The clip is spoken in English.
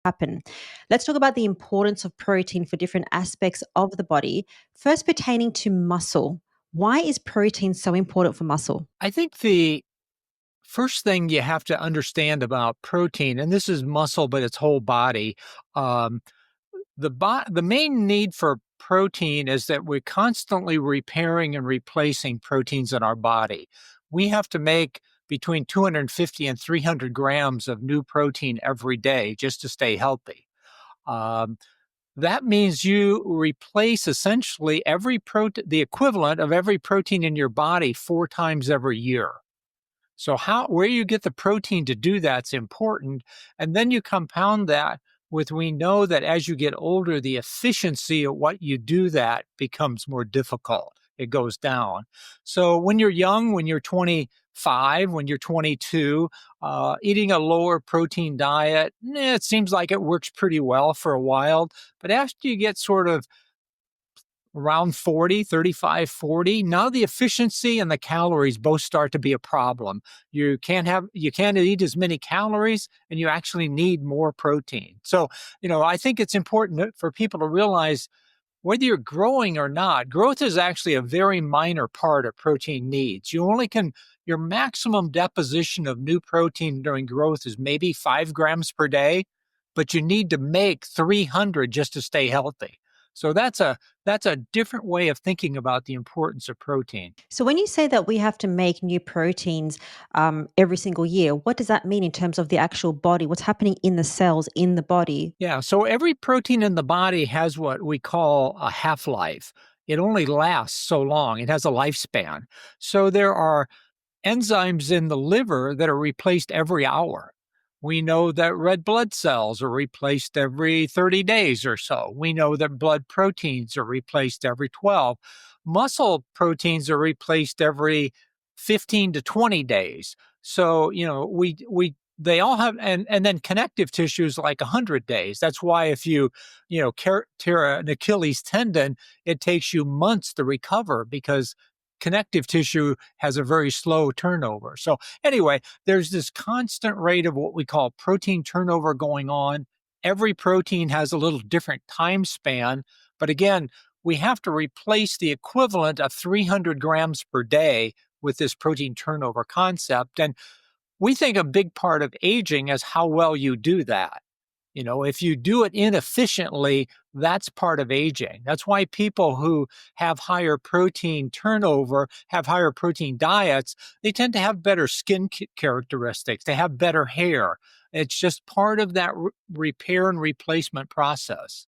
happen. Let's talk about the importance of protein for different aspects of the body. First, pertaining to muscle. Why is protein so important for muscle? I think the first thing you have to understand about protein, and this is muscle, but it's whole body. Um, the main need for protein is that we're constantly repairing and replacing proteins in our body. We have to make between 250 and 300 grams of new protein every day just to stay healthy. Um, that means you replace essentially the equivalent of every protein in your body 4 times every year. So where you get the protein to do that's important. And then you compound that with, we know that as you get older, the efficiency of what you do that becomes more difficult. It goes down. So when you're young, when you're 25, when you're 22, eating a lower protein diet, it seems like it works pretty well for a while. But after you get sort of around 40, 35, 40, now the efficiency and the calories both start to be a problem. You can't eat as many calories, and you actually need more protein. So, I think it's important for people to realize whether you're growing or not, growth is actually a very minor part of protein needs. Your maximum deposition of new protein during growth is maybe 5 grams per day, but you need to make 300 just to stay healthy. So that's a different way of thinking about the importance of protein. So, when you say that we have to make new proteins every single year, what does that mean in terms of the actual body? What's happening in the cells in the body? Yeah, so every protein in the body has what we call a half-life. It only lasts so long. It has a lifespan. So there are enzymes in the liver that are replaced every hour. We know that red blood cells are replaced every 30 days or so. We know that blood proteins are replaced every 12. Muscle proteins are replaced every 15 to 20 days. So, they all have, and then connective tissues like 100 days. That's why if tear an Achilles tendon, it takes you months to recover because connective tissue has a very slow turnover. So anyway, there's this constant rate of what we call protein turnover going on. Every protein has a little different time span, but again, we have to replace the equivalent of 300 grams per day with this protein turnover concept. And we think a big part of aging is how well you do that. If you do it inefficiently, that's part of aging. That's why people who have higher protein turnover, have higher protein diets, they tend to have better skin characteristics. They have better hair. It's just part of that repair and replacement process.